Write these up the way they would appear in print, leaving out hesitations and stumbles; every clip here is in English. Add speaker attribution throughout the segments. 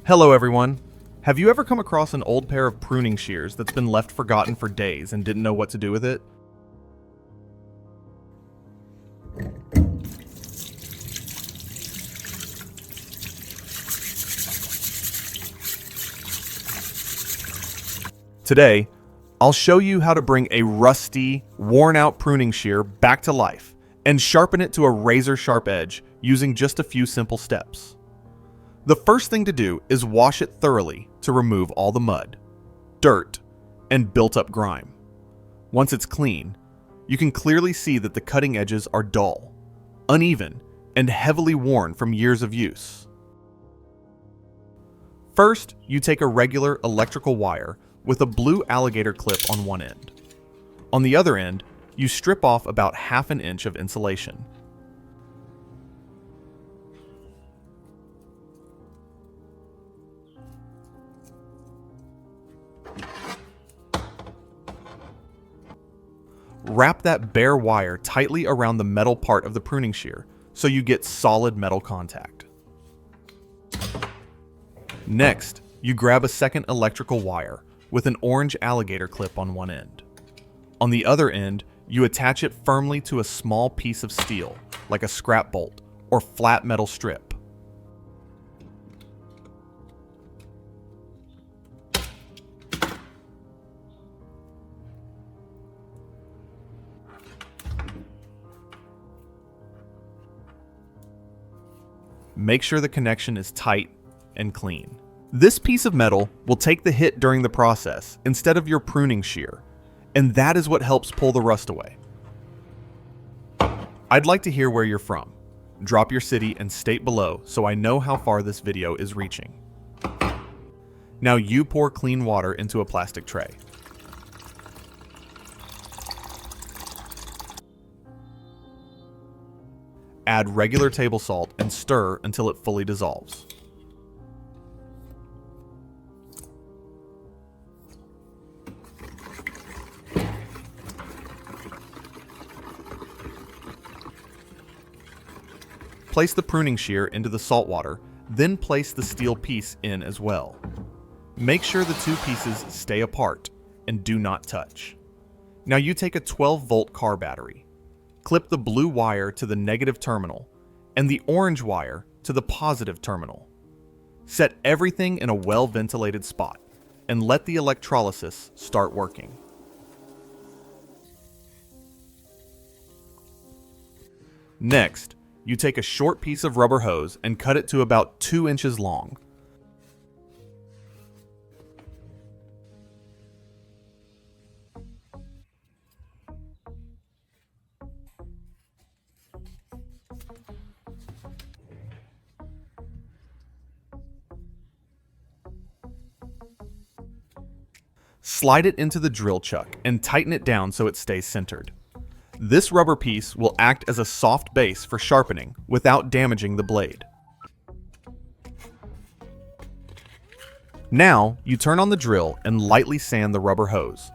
Speaker 1: Hello everyone! Have you ever come across an old pair of pruning shears that's been left forgotten for days and didn't know what to do with it? Today, I'll show you how to bring a rusty, worn-out pruning shear back to life and sharpen it to a razor-sharp edge using just a few simple steps. The first thing to do is wash it thoroughly to remove all the mud, dirt, and built-up grime. Once it's clean, you can clearly see that the cutting edges are dull, uneven, and heavily worn from years of use. First, you take a regular electrical wire with a blue alligator clip on one end. On the other end, you strip off about ½ an inch of insulation. Wrap that bare wire tightly around the metal part of the pruning shear so you get solid metal contact. Next, you grab a second electrical wire with an orange alligator clip on one end. On the other end, you attach it firmly to a small piece of steel, like a scrap bolt or flat metal strip. Make sure the connection is tight and clean. This piece of metal will take the hit during the process instead of your pruning shear, and that is what helps pull the rust away. I'd like to hear where you're from. Drop your city and state below so I know how far this video is reaching. Now you pour clean water into a plastic tray. Add regular table salt and stir until it fully dissolves. Place the pruning shear into the salt water, then place the steel piece in as well. Make sure the two pieces stay apart and do not touch. Now you take a 12-volt car battery. Clip the blue wire to the negative terminal and the orange wire to the positive terminal. Set everything in a well-ventilated spot and let the electrolysis start working. Next, you take a short piece of rubber hose and cut it to about 2 inches long. Slide it into the drill chuck and tighten it down so it stays centered. This rubber piece will act as a soft base for sharpening without damaging the blade. Now, you turn on the drill and lightly sand the rubber hose.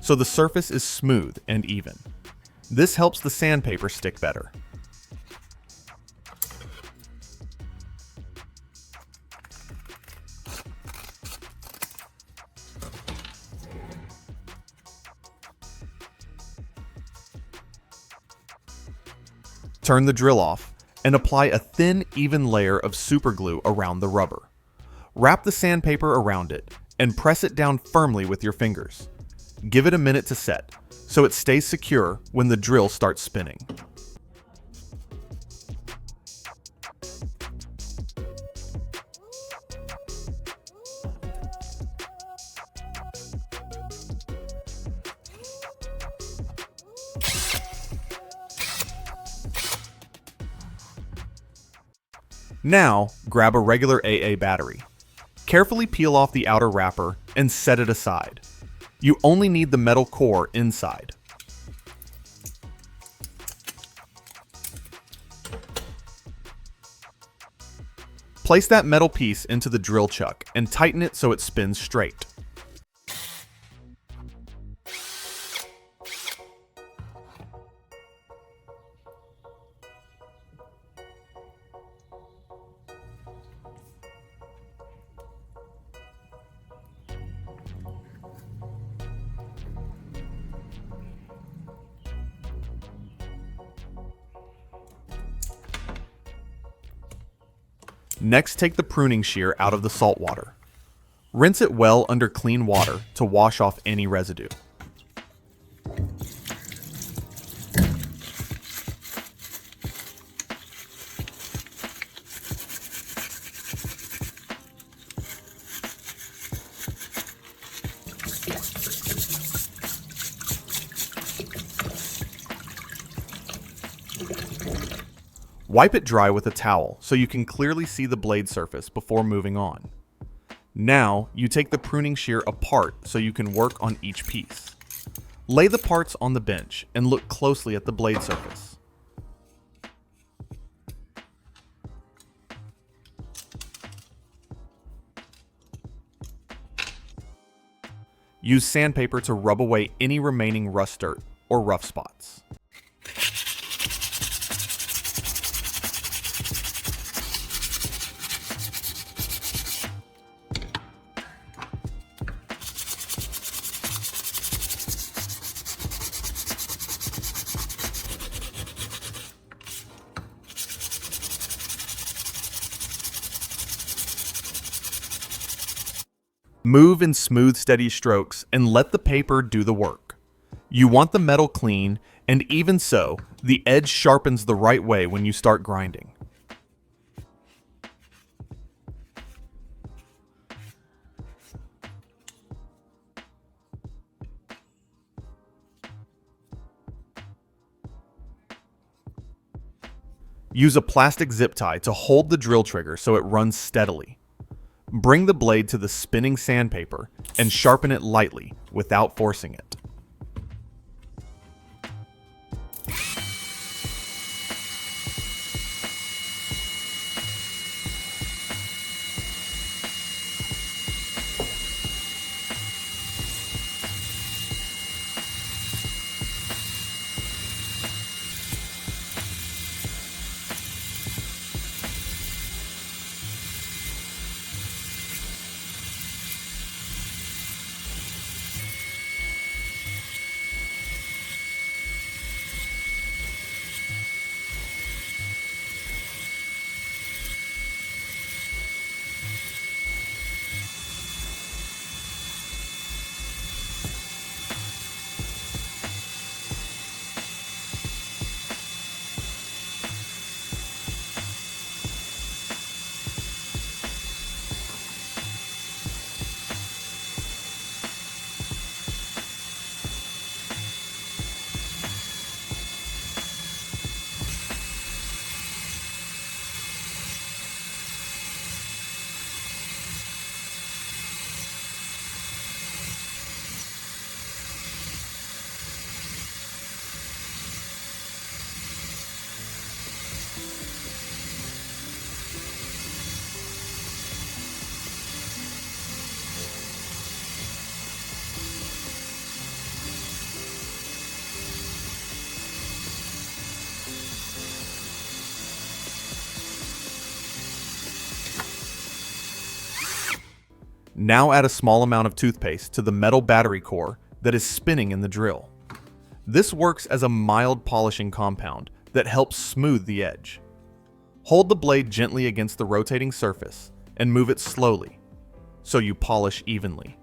Speaker 1: So the surface is smooth and even. This helps the sandpaper stick better. Turn the drill off and apply a thin, even layer of super glue around the rubber. Wrap the sandpaper around it and press it down firmly with your fingers. Give it a minute to set so it stays secure when the drill starts spinning. Now, grab a regular AA battery. Carefully peel off the outer wrapper and set it aside. You only need the metal core inside. Place that metal piece into the drill chuck and tighten it so it spins straight. Next, take the pruning shear out of the salt water. Rinse it well under clean water to wash off any residue. Wipe it dry with a towel so you can clearly see the blade surface before moving on. Now, you take the pruning shear apart so you can work on each piece. Lay the parts on the bench and look closely at the blade surface. Use sandpaper to rub away any remaining rust dirt or rough spots. Move in smooth, steady strokes and let the paper do the work. You want the metal clean, and even so, the edge sharpens the right way when you start grinding. Use a plastic zip tie to hold the drill trigger so it runs steadily. Bring the blade to the spinning sandpaper and sharpen it lightly without forcing it. Now add a small amount of toothpaste to the metal battery core that is spinning in the drill. This works as a mild polishing compound that helps smooth the edge. Hold the blade gently against the rotating surface and move it slowly so you polish evenly.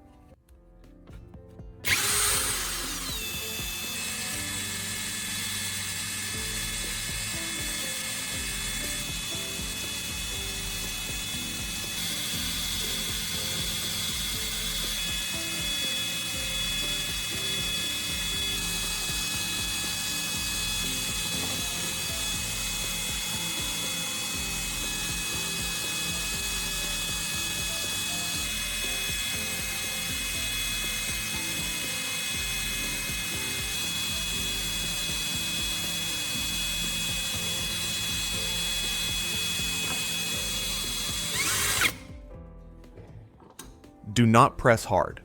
Speaker 1: Do not press hard.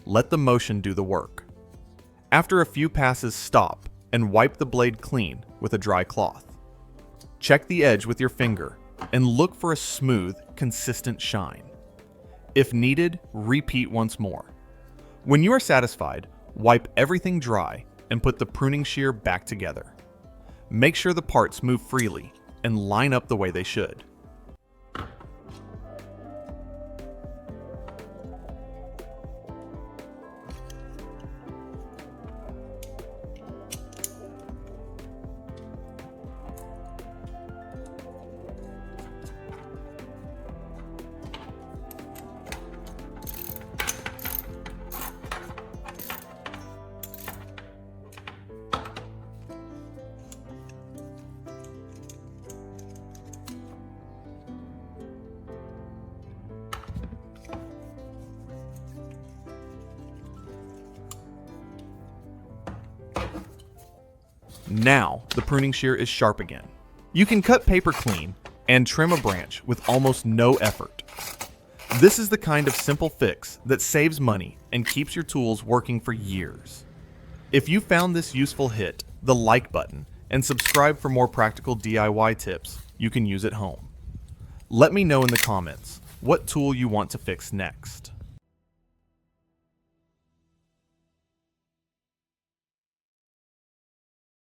Speaker 1: Let the motion do the work. After a few passes, stop and wipe the blade clean with a dry cloth. Check the edge with your finger and look for a smooth, consistent shine. If needed, repeat once more. When you are satisfied, wipe everything dry and put the pruning shear back together. Make sure the parts move freely and line up the way they should. Now, the pruning shear is sharp again. You can cut paper clean and trim a branch with almost no effort. This is the kind of simple fix that saves money and keeps your tools working for years. If you found this useful, hit the like button and subscribe for more practical DIY tips you can use at home. Let me know in the comments what tool you want to fix next.